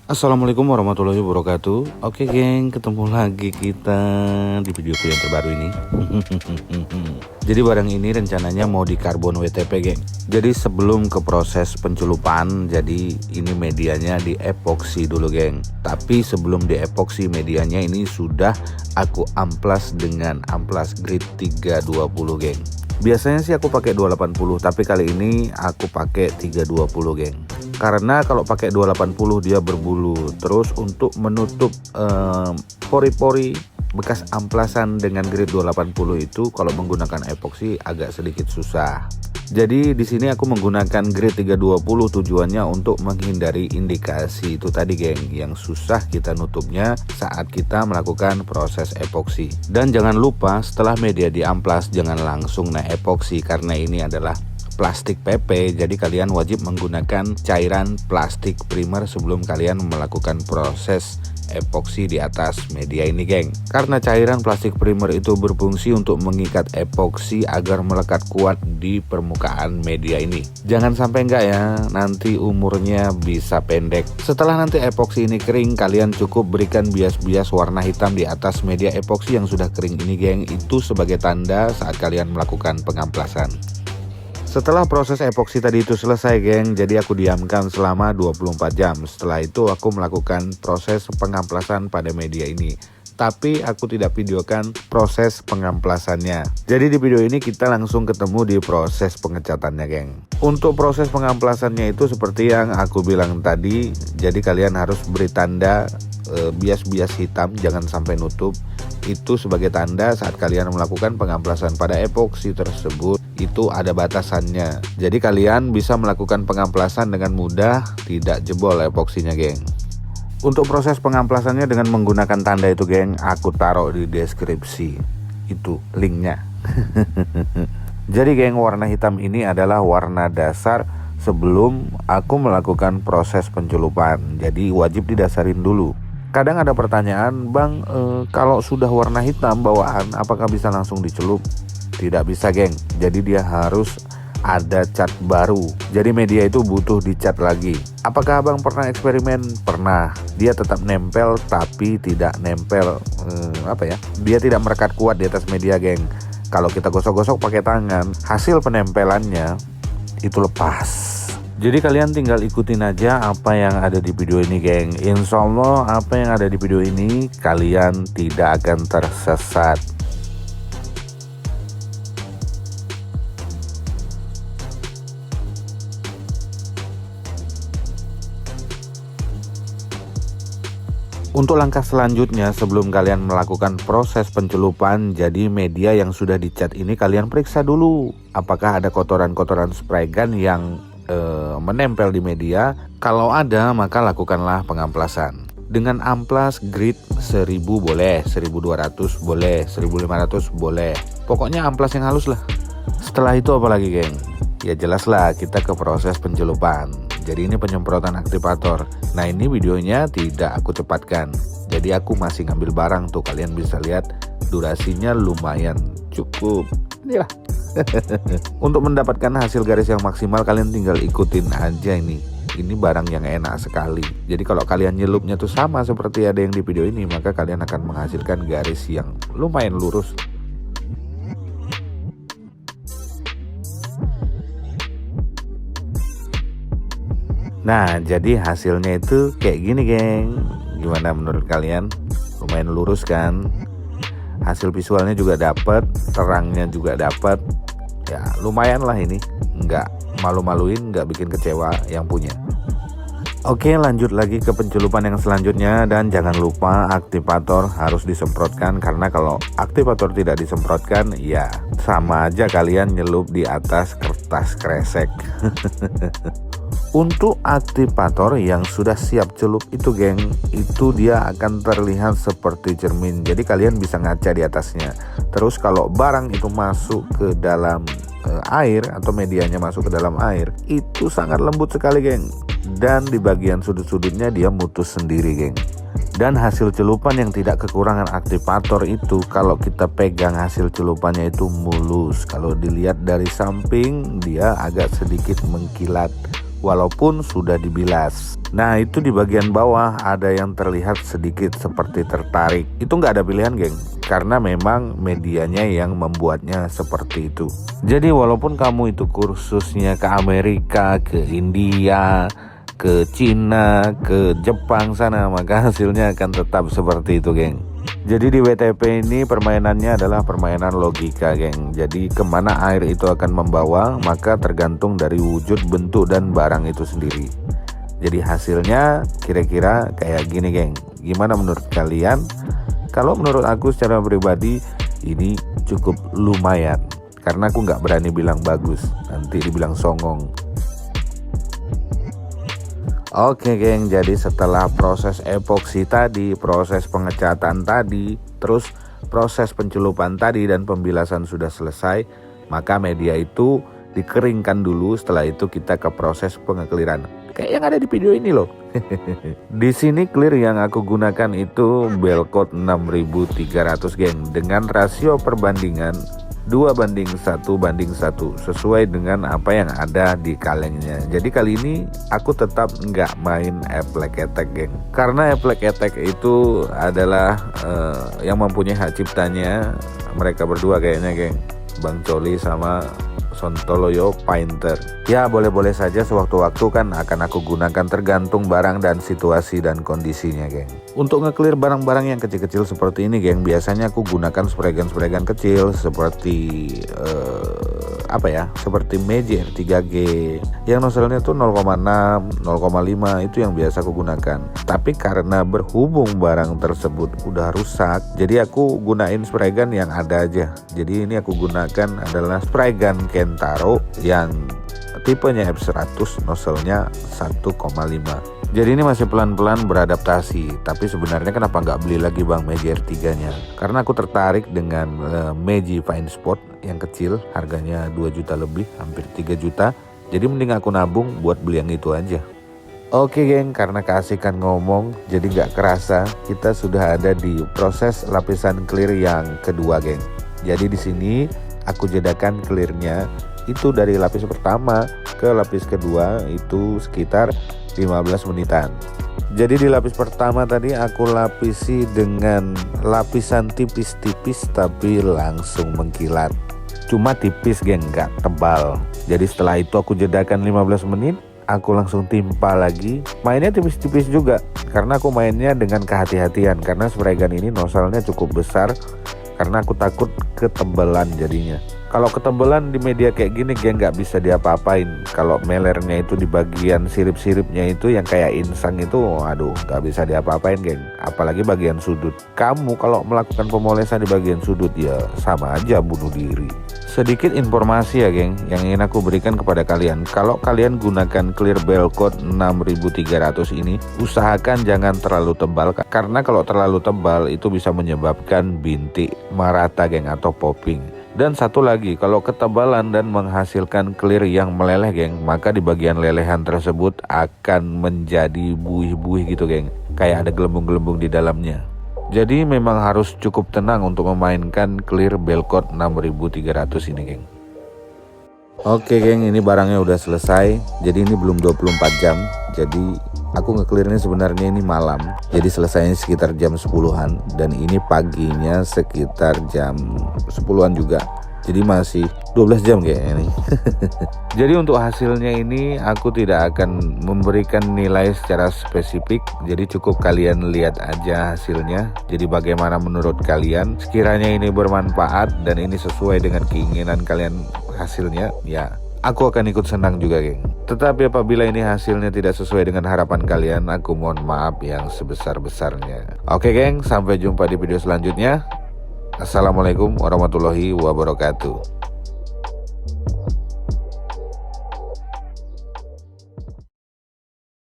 Assalamualaikum warahmatullahi wabarakatuh. Oke geng, ketemu lagi kita di videoku yang terbaru ini. Jadi barang ini rencananya mau di karbon WTP geng. Jadi sebelum ke proses penculupan, jadi ini medianya di epoksi dulu geng. Tapi sebelum di epoksi, medianya ini sudah aku amplas dengan amplas grade 320 geng. Biasanya sih aku pakai 280, tapi kali ini aku pakai 320 geng. Karena kalau pakai 280 dia berbulu. Terus untuk menutup pori-pori bekas amplasan dengan grade 280 itu kalau menggunakan epoksi agak sedikit susah. Jadi di sini aku menggunakan grade 320 tujuannya untuk menghindari indikasi itu tadi geng, yang susah kita nutupnya saat kita melakukan proses epoksi. Dan jangan lupa setelah media diamplas jangan langsung naik epoksi karena ini adalah plastik PP, jadi kalian wajib menggunakan cairan plastik primer sebelum kalian melakukan proses epoksi di atas media ini geng. Karena cairan plastik primer itu berfungsi untuk mengikat epoksi agar melekat kuat di permukaan media ini. Jangan sampai enggak ya, nanti umurnya bisa pendek. Setelah nanti epoksi ini kering, kalian cukup berikan bias-bias warna hitam di atas media epoksi yang sudah kering ini geng. Itu sebagai tanda saat kalian melakukan pengamplasan. Setelah proses epoksi tadi itu selesai geng, jadi aku diamkan selama 24 jam. Setelah itu aku melakukan proses pengamplasan pada media ini. Tapi aku tidak videokan proses pengamplasannya. Jadi di video ini kita langsung ketemu di proses pengecatannya geng. Untuk proses pengamplasannya itu seperti yang aku bilang tadi. Jadi kalian harus beri tanda bias-bias hitam, jangan sampai nutup. Itu sebagai tanda saat kalian melakukan pengamplasan pada epoksi tersebut itu ada batasannya. Jadi kalian bisa melakukan pengamplasan dengan mudah, tidak jebol epoksinya geng. Untuk proses pengamplasannya dengan menggunakan tanda itu geng, aku taruh di deskripsi itu linknya. Jadi geng, warna hitam ini adalah warna dasar sebelum aku melakukan proses penculupan. Jadi wajib didasarin dulu. Kadang ada pertanyaan, bang, kalau sudah warna hitam bawaan apakah bisa langsung dicelup? Tidak bisa geng, jadi dia harus ada cat baru. Jadi media itu butuh dicat lagi. Apakah abang pernah eksperimen? Pernah. Dia tetap nempel tapi tidak nempel dia tidak merekat kuat di atas media geng. Kalau kita gosok-gosok pakai tangan, hasil penempelannya itu lepas. Jadi kalian tinggal ikutin aja apa yang ada di video ini geng. Insya Allah apa yang ada di video ini kalian tidak akan tersesat. Untuk langkah selanjutnya sebelum kalian melakukan proses pencelupan, jadi media yang sudah dicat ini kalian periksa dulu apakah ada kotoran-kotoran spray gun yang menempel di media. Kalau ada maka lakukanlah pengamplasan dengan amplas grade 1000 boleh, 1200 boleh, 1500 boleh, pokoknya amplas yang halus lah. Setelah itu apa lagi geng? Ya jelas lah kita ke proses pencelupan. Jadi ini penyemprotan aktivator. Nah ini videonya tidak aku cepatkan, jadi aku masih ngambil barang tuh, kalian bisa lihat durasinya lumayan cukup. Inilah. Untuk mendapatkan hasil garis yang maksimal kalian tinggal ikutin aja ini. Ini barang yang enak sekali. Jadi kalau kalian nyelupnya tuh sama seperti ada yang di video ini, maka kalian akan menghasilkan garis yang lumayan lurus. Nah jadi hasilnya itu kayak gini geng. Gimana menurut kalian? Lumayan lurus kan? Hasil visualnya juga dapat, terangnya juga dapat. Ya lumayan lah ini, nggak malu-maluin, nggak bikin kecewa yang punya. Oke lanjut lagi ke pencelupan yang selanjutnya. Dan jangan lupa aktivator harus disemprotkan, karena kalau aktivator tidak disemprotkan ya sama aja kalian nyelup di atas kertas kresek. Untuk aktivator yang sudah siap celup itu geng, itu dia akan terlihat seperti cermin. Jadi kalian bisa ngaca di atasnya. Terus kalau barang itu masuk ke dalam air atau medianya masuk ke dalam air, itu sangat lembut sekali geng. Dan di bagian sudut-sudutnya dia mutus sendiri geng. Dan hasil celupan yang tidak kekurangan aktivator itu, kalau kita pegang hasil celupannya itu mulus. Kalau dilihat dari samping dia agak sedikit mengkilat walaupun sudah dibilas. Nah itu di bagian bawah ada yang terlihat sedikit seperti tertarik. Itu nggak ada pilihan geng, karena memang medianya yang membuatnya seperti itu. Jadi walaupun kamu itu kursusnya ke Amerika, ke India, ke Cina, ke Jepang sana, maka hasilnya akan tetap seperti itu geng. Jadi di WTP ini permainannya adalah permainan logika geng. Jadi kemana air itu akan membawa maka tergantung dari wujud, bentuk, dan barang itu sendiri. Jadi hasilnya kira-kira kayak gini geng. Gimana menurut kalian? Kalau menurut aku secara pribadi ini cukup lumayan. Karena aku nggak berani bilang bagus, nanti dibilang songong. Oke geng, jadi setelah proses epoksi tadi, proses pengecatan tadi, terus proses pencelupan tadi dan pembilasan sudah selesai, maka media itu dikeringkan dulu. Setelah itu kita ke proses pengekliran. Kayak yang ada di video ini loh. Di sini clear yang aku gunakan itu Belcoat 6300 geng, dengan rasio perbandingan 2:1:1 sesuai dengan apa yang ada di kalengnya. Jadi kali ini aku tetap nggak main Affleck Attack geng, karena Affleck Attack itu adalah yang mempunyai hak ciptanya mereka berdua kayaknya geng, Bang Coli sama Sontoloyo Painter. Ya boleh-boleh saja sewaktu-waktu kan akan aku gunakan, tergantung barang dan situasi dan kondisinya geng. Untuk nge-clear barang-barang yang kecil-kecil seperti ini geng, biasanya aku gunakan spray gun kecil seperti seperti Magic R3G yang nozzle-nya tuh 0,6, 0,5, itu yang biasa aku gunakan. Tapi karena berhubung barang tersebut udah rusak, jadi aku gunain spray gun yang ada aja. Jadi ini aku gunakan adalah spray gun Kentaro yang tipenya F100, nozzle-nya 1,5. Jadi ini masih pelan-pelan beradaptasi. Tapi sebenarnya kenapa nggak beli lagi Bang Magic R3 nya? Karena aku tertarik dengan Magic Fine Spot yang kecil, harganya 2 juta lebih, hampir 3 juta. Jadi mending aku nabung buat beli yang itu aja. Oke geng, karena keasikan ngomong jadi nggak kerasa kita sudah ada di proses lapisan clear yang kedua geng. Jadi di sini aku jadikan clearnya itu dari lapis pertama ke lapis kedua itu sekitar 15 menitan. Jadi di lapis pertama tadi aku lapisi dengan lapisan tipis-tipis tapi langsung mengkilat. Cuma tipis geng, nggak tebal. Jadi setelah itu aku jadikan 15 menit, aku langsung timpa lagi. Mainnya tipis-tipis juga karena aku mainnya dengan kehati-hatian, karena spray gun ini nozzle-nya cukup besar, karena aku takut ketebalan jadinya. Kalau ketebalan di media kayak gini geng nggak bisa diapa-apain. Kalau melernya itu di bagian sirip-siripnya itu yang kayak insang itu, aduh nggak bisa diapa-apain geng. Apalagi bagian sudut. Kamu kalau melakukan pemolesan di bagian sudut ya sama aja bunuh diri. Sedikit informasi ya geng yang ingin aku berikan kepada kalian. Kalau kalian gunakan clear Belcoat 6300 ini, usahakan jangan terlalu tebal, karena kalau terlalu tebal itu bisa menyebabkan bintik merata geng atau popping. Dan satu lagi, kalau ketebalan dan menghasilkan clear yang meleleh geng, maka di bagian lelehan tersebut akan menjadi buih-buih gitu geng, kayak ada gelembung-gelembung di dalamnya. Jadi memang harus cukup tenang untuk memainkan clear Belcoat 6300 ini geng. Oke geng, ini barangnya udah selesai. Jadi ini belum 24 jam. Jadi aku nge-clearnya sebenarnya ini malam. Jadi selesainya sekitar jam 10-an. Dan ini paginya sekitar jam 10-an juga. Jadi masih 12 jam kayaknya nih. Jadi untuk hasilnya ini aku tidak akan memberikan nilai secara spesifik. Jadi cukup kalian lihat aja hasilnya. Jadi bagaimana menurut kalian? Sekiranya ini bermanfaat dan ini sesuai dengan keinginan kalian hasilnya, ya aku akan ikut senang juga geng. Tetapi apabila ini hasilnya tidak sesuai dengan harapan kalian, aku mohon maaf yang sebesar-besarnya. Oke geng, sampai jumpa di video selanjutnya. Assalamualaikum warahmatullahi wabarakatuh.